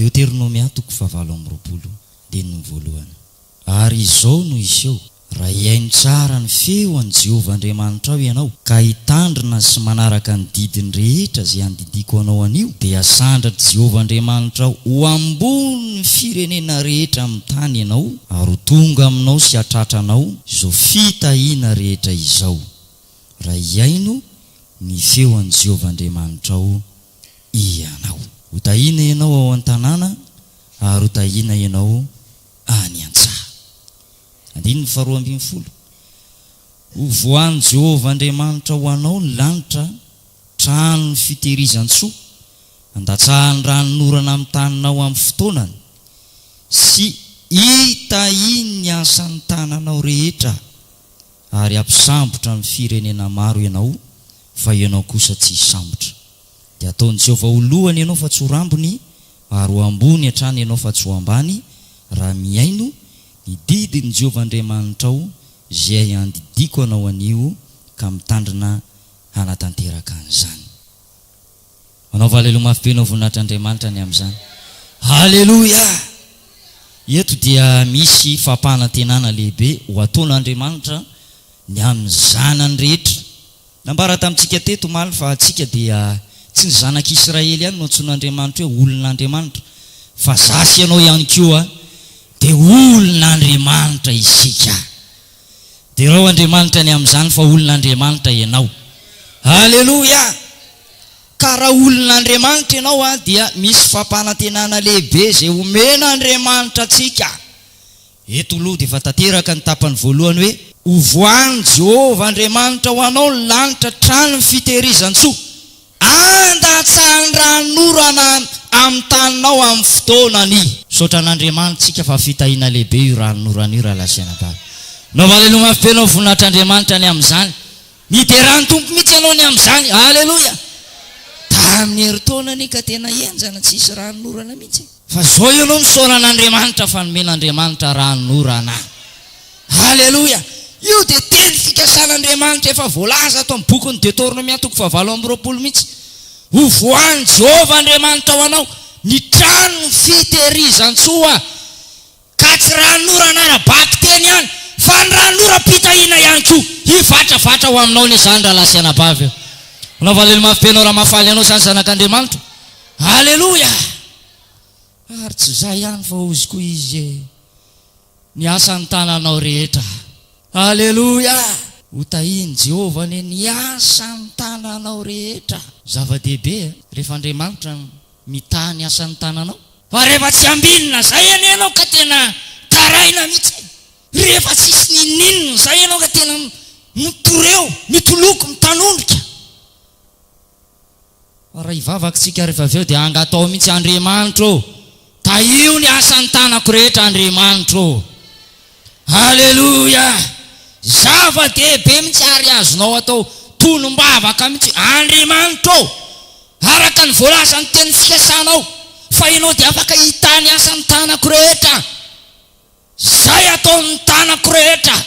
Deuteronomia 7:20 dia ny voalohany. Ary izao no iseho raha iaino tsara ny feo an' Jehovah Andriamanitra ao ianao ka hitandrina sy manaraka ny didiny rehetra izay andidiko anao anio, dia asandratra Jehovah Andriamanitra ao ho ambony ny firenena rehetra amin'ny tany ianao, ary ho tonga aminao sy hatratranao izao fitahiana rehetra izao raha iaino ny feo an' Jehovah Andriamanitra ao ianao. Ho tahiana ianao ao an-tanàna ary ho tahiana ianao any an-tsaha. Andininy 12. Ho voany Jehovah Andriamanitra ho anao ny lanitra, trano ny fitehirizan-tsoa, andatsahany ranonorana amin'ny taninao amin'ny fotoanany, sy hitahiny ny asan'ny tananao rehetra, ary ampisambotra amin'ny firenena maro ianao, fa ianao kosa tsy hisambotra. Dia ataon'i Jehovah ho lohany ianao fa tsy ho rambony, ary ho ambony hatrany ianao fa tsy ho ambany, raha miaino ny didin'i Jehovah Andriamanitra ao izay andidiko anao anio ka mitandrina hanatanteraka an'izany. Anaova haleloha mafy be anao voninahitran'Andriamanitra ny amin'izany. Haleloya! Eto dia misy fampanantenana lehibe ho ataon'Andriamanitra ny amin'ny zanany rehetra. Nambara tamintsika teto maly fa atsika dia tsy ny zanak'Israely ihany no antsoin'Andriamanitra hoe olon'Andriamanitra, fa zasy ianao ihany koa dia olon'Andriamanitra isika. Dia rao Andriamanitra ny amin'izany fa olon'Andriamanitra ianao. Haleloya! Ka raha olon'Andriamanitra ianao dia misy fampanantenana lehibe izay omen'Andriamanitra atsika. Eto aloha dia efa tanteraka ny tapany voalohany hoe ho voany Jehovah Andriamanitra ho anao ny lanitra, trano ny fitehirizan-tsoa, andatsahany ranonorana amin'ny taninao amin'ny fotoanany. Saotra an'Andriamanitra tsika fa fitahiana lehibe io ranonorana io raha lasiana bava. Nao haleloha mafy be anao voninahitr'Andriamanitra ny amin'izany. Miterahany tompo mihitsy ianao ny amin'izany. Haleloya! Tamin'ny herintaonany ka tena enjana tsisy ranonorana mihitsy. Fa zao ianao misaoran'Andriamanitra fa nomen'Andriamanitra ranonorana. Haleloya! Io dia teny fikasan'Andriamanitra efa voalaza ato amin'ny boky ny Deuteronomia 7:20 mihitsy. Ho voany Jehovah Andriamanitra ho anao ny trano ny fitehirizan-tsoa, ka tsy ranonorana ara-baky teny ihany fa ny ranoram-pitahiana ihany koa hivatravatra ho aminao ny zany raha lasiana bavy. Anao valelo mafy be anao raha mahafaly anao zany zanak'Andriamanitra. Haleloya! Ary tsy zay ihany fa ozy koa izy ny asan'ny tananao rehetra. Haleloya! Ho tahiny Jehovah ny asan'ny tananao rehetra. Zava-dehibe rehefa Andriamanitra mitaha ny asan'ny tananao. Fa rehefa tsy ambinina zay ianao ka tena taraina mihitsy. Rehefa tsisy nininina zay ianao ka tena mitoreo, mitoloko, mitanondrika. Raha hivavaka tsika rehefa avy eo dia angatao mihitsy Andriamanitra, tahio ny asan'ny tanako rehetra Andriamanitra. Haleluya! Zava-dehibe mihitsy ary azonao atao tolombavaka mihitsy Andriamanitra, araka ny voalazany teny fikasanao fa ianao dia afaka hitany asan'ny tanako rehetra. Zay ataon'ny tanako rehetra,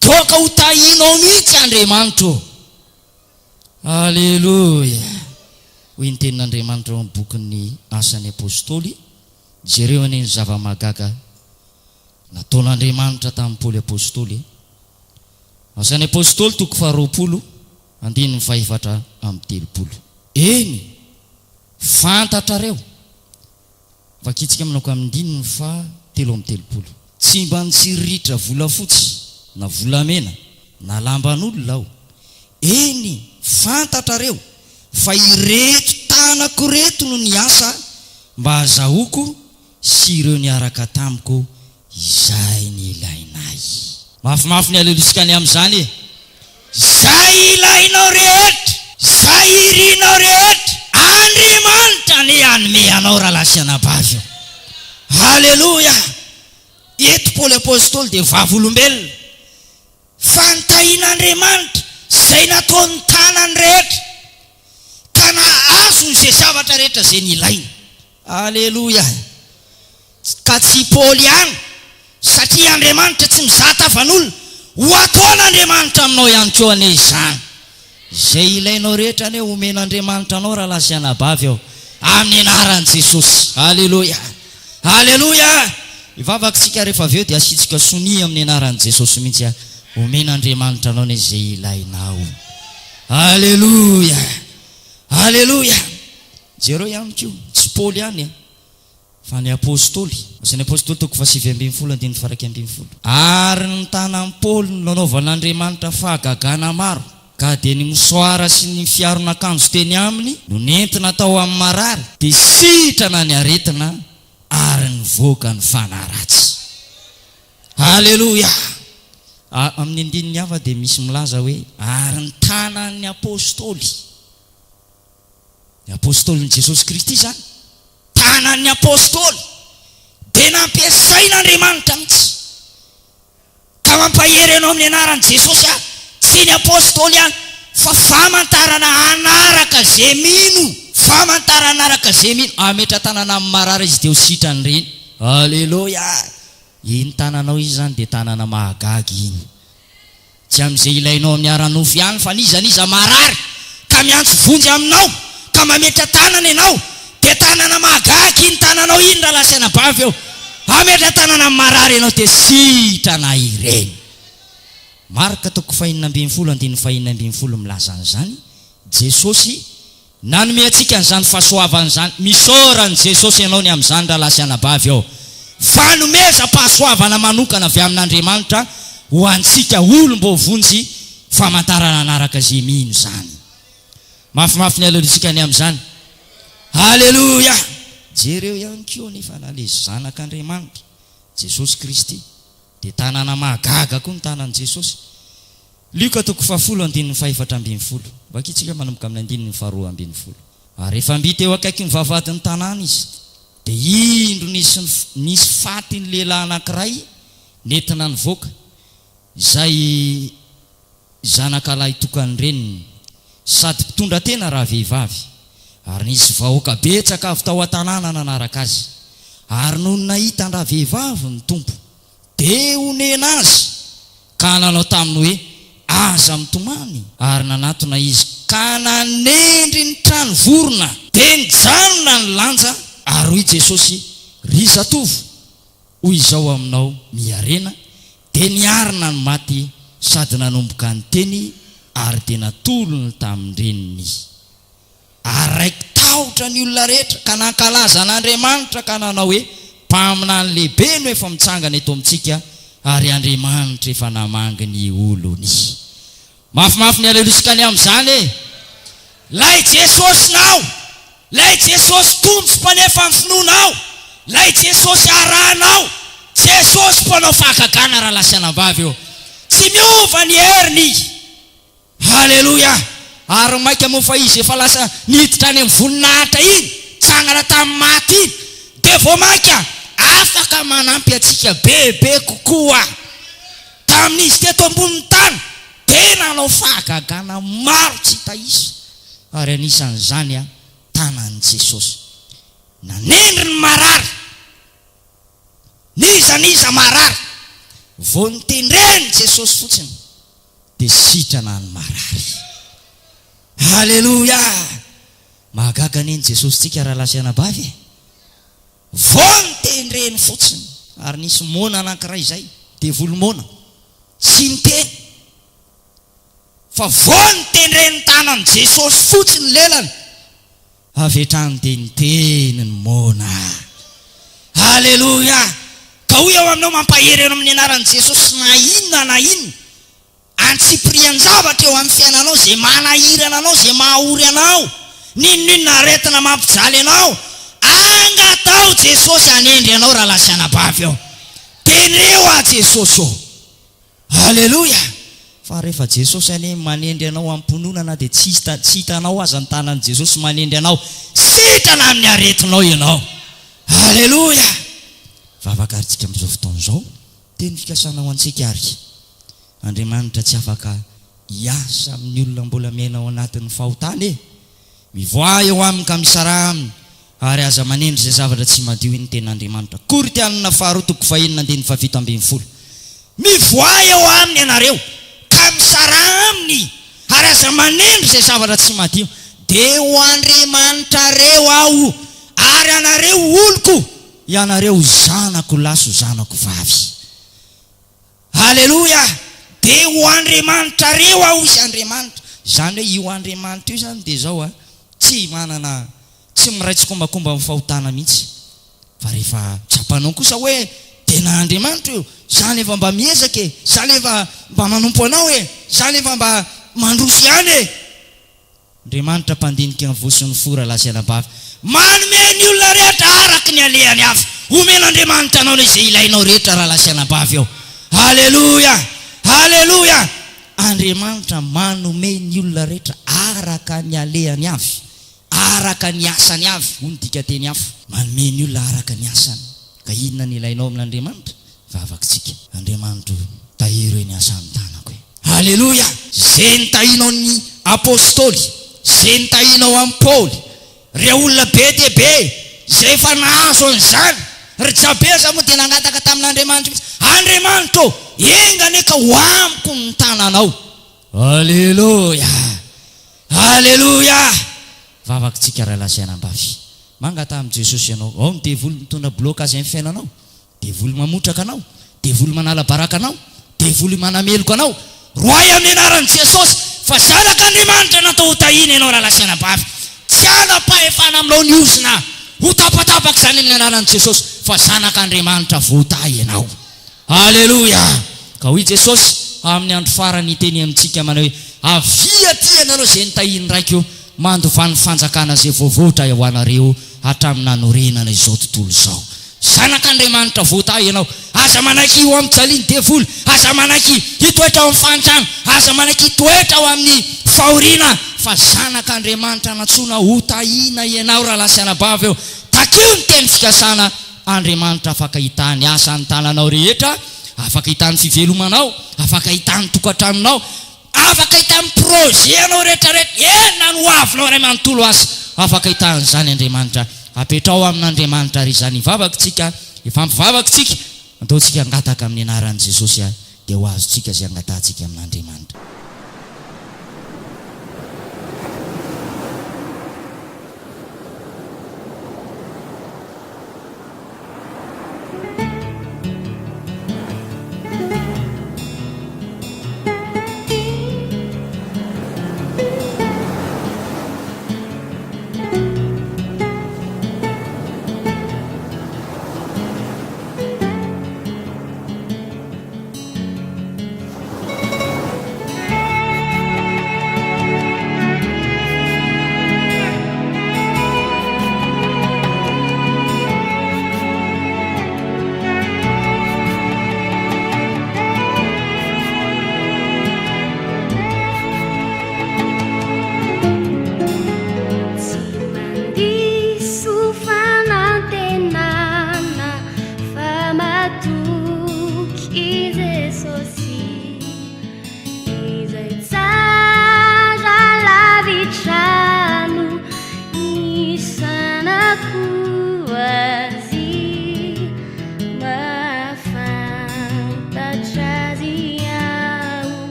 toka ho tahinao mihitsy Andriamanitra. Haleluya! Hoy ny tenin'Andriamanitra ao amin'ny bokin'ny Asan'ny Apôstôly, jereo any ny zava-magaga nataon'Andriamanitra tamin'ny Paoly Apôstôly. Asan'ny Apôstôly 20:7-30. Eny, fantatrareo, vakitsika aminako amin'ny dininy 7:30. Tsy mba nitsiriritra volafotsy na volamena na lamban'olona aho. Eny, fantatrareo fa ireto tanako reto no ny asa mba azahoako sy ireo niaraka tamiko izay ny ilainay. Mafimafy ny alelotsika ny amin'izany e. Zay ilainao rehetra, zay irinao rehetra, Andriamanitra ny hanome anao raha lasiana bavy. Haleluya! Eto Paoly Apôstôly dia vavolombelona, fantahin'Andriamanitra zay nataon'ny tanany rehetra ka nahazo izay zavatra rehetra izay nilaina. Haleluya! Ka tsy Paoly ihany, satria Andriamanitra tsy mizata avan'olona, ho ataon'Andriamanitra aminao ihany koa ane izany. Zay ilainao rehetra ane omen'Andriamanitra anao raha lasiana bavy ao. amin'ny anaran'i Jesosy. Haleloia, haleloia. Ivavakantsika rehefa avy eo dia asitsika sonia amin'ny anaran'i Jesosy mihitsy a. Omen'Andriamanitra anao izay ilainao. Haleloia, haleloia. Jereo ihany koa tsy Paoly ihany fa ny apôstôly. Ny apôstôly toko 7:20 ary ny tanan'i Paoly no nanaovan'Andriamanitra fahagagana maro, ka dia ny mosoara sy ny fiaron'akanjo teny aminy no nentina tao amin'ny marary, dia sitrana ny aretina ary nivoaka ny fanaratsy. Haleloia. Amin'ny andininy hafa dia misy milaza hoe ary ny tanan'ny apôstôly. Ny apôstôlin'i Jesosy Kristy zany, tanan'ny apôstôly dia nampiasain'Andriamanitra mihitsy ka mampahery anao amin'ny anaran'i Jesosy a. Tsy ny apôstôly ihany fa famantarana anaraka zay mino, famantarana anaraka zay mino. Ametra tanana amin'ny marary izy dia ho sitrany reny. Haleloia. Iny tananao izy zany dia tanana mahagagy iny, tsy amin'izay ilainao amin'ny aranofy ihany fa nizaniza marary ka miantso vonjy aminao ka mametra tanana ianao, dia tanana mahagagy iny tananao iny raha lasaina bavy eo. Ametra tanana amin'ny marary ianao dia sitrana ireny. Marka toko 5:12 milaza an'izany. Jesosy nanome antsika an'izany fahasoavana izany. Misaorany Jesosy ianao ny amin'izany raha lasaina bavy eo. Fanomeza-pahasoavana manokana avy amin'Andriamanitra ho antsika olom-bovonjy famantarana anaraka zay mino zany. Mafimafy ny alelotsika ny amin'izany. Haleloia. Jereo ihany koa nefa na le zanak'Andriamanitra Jesosy Kristy dia tanana mahagaga koa ny tanan'i Jesosy. Luka toko 10:4. Vakitsika manomboka amin'ny 12:2. Ary rehefa mbita eo akaiky ny vavahadin'ny tanàna izy, dia indro nisy faty ny lehilahy anankiray nentina nivoaka, izay zanakalahy tokany reniny sady mpitondra tena raha vehivavy. Ary nisy vahoaka betsaka avy tao an-tanàna nanaraka azy. Ary noho nahita raha vehivavy ny tompo, dia onena azy ka nanao taminy hoe aza mitomany. Ary nanatona izy ka nanendry ny trano vorona, dia nijanona ny lanja. Ary hoy Jesosy, ry zatovo, hoy izao aminao miarena. Dia niarina ny maty sady nanomboka ny teny ary dia natolony tamin'ny reniny. Araiky tahotra ny olona rehetra ka nankalaza an'Andriamanitra ka nanao hoe mpamina ny lehibe no efa mitsangana eto amintsika ary Andriamanitra efa namangy ny olony. Mafimafy ny alelotsika ny amin'izany e. Lay Jesosy nao, lay Jesosy tompy mpanefa ny finoanao, lay Jesosy arahanao, Jesosy mpanao fahagagana raha lasaina bavy eo. Tsy miova ny heriny. Haleloia. Ary maika moa fa izy efa lasa niditra any amin'ny voninahitra iny, tsangana tamin'ny maty iny, dia vao maika afaka manampy antsika bebe kokoa. Tamin'izy teto ambonin'ny tany tena nanao fahagagana maro tsy tahisa, ary anisan'izany a tanan'i Jesosy. Nanendry ny marary, nizaniza marary, vao nitendreny Jesosy fotsiny dia sitrana ny marary. Haleloia. Mahagaga neny Jesosy tsika raha lasaina bavy. Vao nitendreny fotsiny, ary nisy mona anankiray izay dia volomona tsy niteny, fa vao nitendreny tanan'i Jesosy fotsiny lelany, avy hatrany dia niteny ny mona. Haleloia. Ka hoy ao aminao mampahery anao amin'ny anaran'i Jesosy na inona na inona, antsipirian-javatra eo amin'ny fiainanao zay manahirana anao, zay mahahory anao, ninona aretina mampijaly anao, angatao Jesosy hanendry anao raha lasaina bavy eo. Teneo a Jesosy o. Haleloia. Fa rehefa Jesosy ane manendry anao ampononana dia tsy hitanao aza ny tanan'i Jesosy manendry anao, sitrana amin'ny aretinao ianao. Haleloia. Vavakaritsika amin'izao fotoana izao, teny fikasana ho antsika ary Andriamanitra tsy afaka hiasa amin'ny olona mbola miaina ao anatin'ny fahotany e. Mivoa eo aminy ka misara aminy ary aza manendry izay zavatra tsy madio iny ten'Andriamanitra. Korinthianina 2:5-7. Mivoa eo aminy ianareo ka misara aminy ary aza manendry izay zavatra tsy madio. dia ho Andriamanitra reo aho, ary anareo oloko, ianareo zanako laso zanako vavy. Haleloja. Dia ho Andriamanitra reo aho izy Andriamanitra. Zany hoe io Andriamanitra io zany dia zao tsy manana, tsy miraitsy kombakomba amin'ny fahotana mihitsy. Fa rehefa tsapanao kosa hoe tena Andriamanitra io, zany efa mba miezaka e, zany efa mba manompo anao e, zany efa mba mandroso ihany e. Andriamanitra mpandinika ny vosiny fora lasanabavy, manome ny olona rehetra araka ny alehany avy. Omen'Andriamanitra anao izay ilainao rehetra raha lasanabavy eo. Haleluja, haleluja. Andriamanitra manome ny olona rehetra araka ny alehany avy, araka ny asany avy. Hoy dika teny hafa, manome ny olona araka ny asany. Ka inona ny ilainao amin'Andriamanitra? Vavakitsika. Andriamanitra tahiro ny asany tanako. Haleluja. Zay nitahinao ny apôstôly, zay nitahinao amin'ny Paoly, reo olona be dia be zay efa nahazo an'izany, ry Jabeza moa dia nangataka tamin'Andriamanitra, Andriamanitra engane ka ho amiko ny tananao. Haleluja, haleluja. Vavakitsika raha lasainam-bavy, mangata amin'i Jesosy ianao. Ao ny devoly mitondra blokazy amin'ny fiainanao, devoly mamotraka anao, devoly manala baraka anao, devoly manameloko anao. Roay amin'ny anaran'i Jesosy, fa zanak'Andriamanitra natao ho tahiny ianao raha lasainam-bavy. Tsy anam-pahefana aminao ny osina ho tapatapaka izany amin'ny anaran'i Jesosy, fa zanak'Andriamanitra voatahy ianao. Haleluja. Ka hoy Jesosy amin'ny andro farany teny amintsika manao hoe, avia ty ianareo izay nitahiny raiky io, mandovany fanjakana izay voavoatra ho anareo hatramin'ny hanorenana izao tontolo izao. Zanak'Andriamanitra voatahy ianao. Aza manaiky io amin'ny jaliany devoly, aza manaiky hitoetra ao amin'ny fantrano, aza manaiky hitoetra ao amin'ny fahoriana, fa zanak'Andriamanitra natsona ho tahina ianao raha lasanabavy eo. Takio ny teny fikasana. Andriamanitra afaka hitany asa ny tananao rehetra, afaka hitany fivelomanao, afaka hitany tokantranonao, afaka hitany projet anao rehetrarehetra. Ena no avinao ray manontolo asa, afaka hitany zany Andriamanitra. Apetrao amin'Andriamanitra ry zany vavakitsika, ifampivavakitsika, ataontsika angataka amin'ny anaran'i Jesosy dia ho azontsika izay angatantsika amin'Andriamanitra.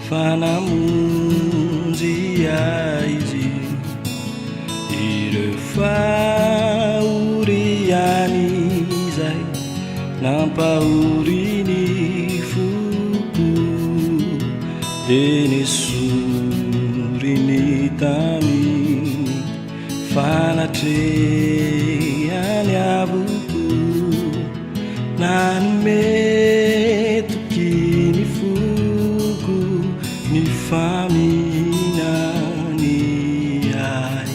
Fanamunzi aizi irefauriani zai nampaurini fuku denisurini tani fanatreani abuku nanmetukini fuku ni famina ni ai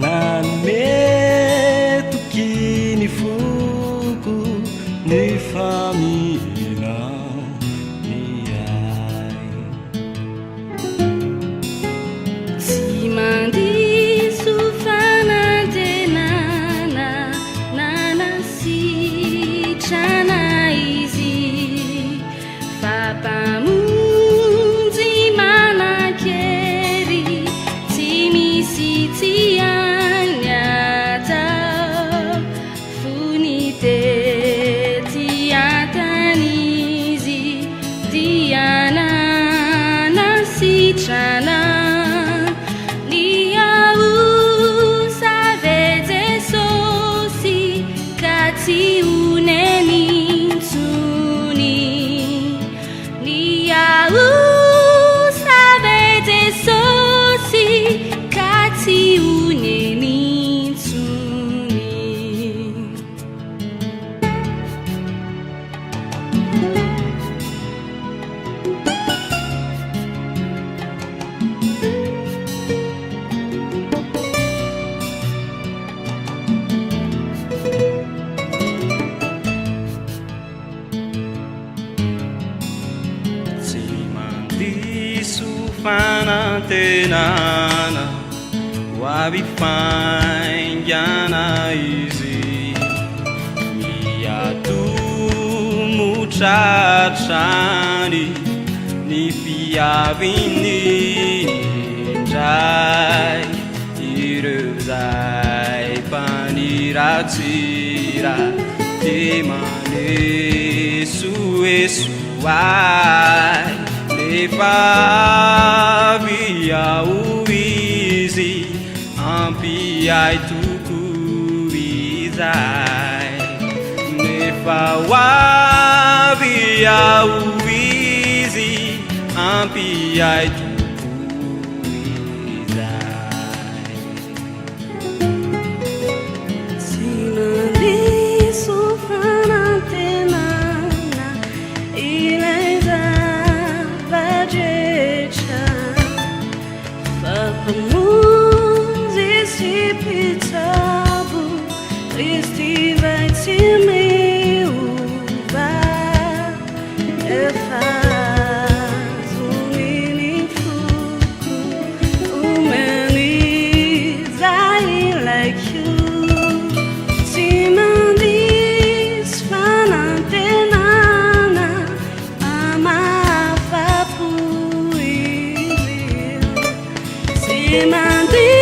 nanmetukini fuku ni famina ni ai rehetrana ny ao savy Jesosy ka tsy honenitsony ny ao savy Jesosy ka tsy honenitsony. Fanantenana wabifaingana izy miatomotratrany ny fiaviny indray ireo zay mpaniratsira de manesoesoay nefa viao izy ampy ai toko izay nefa viao izy ampy ai toko izay. Sinandiso fanantenana ilay zava-drehetra fampamonjy sy mpitsabo Kristy vai tsy miova efa zoniny foko omeny izay ilaiko tsy mandisy fanantenana amafapo izy tsy mandisy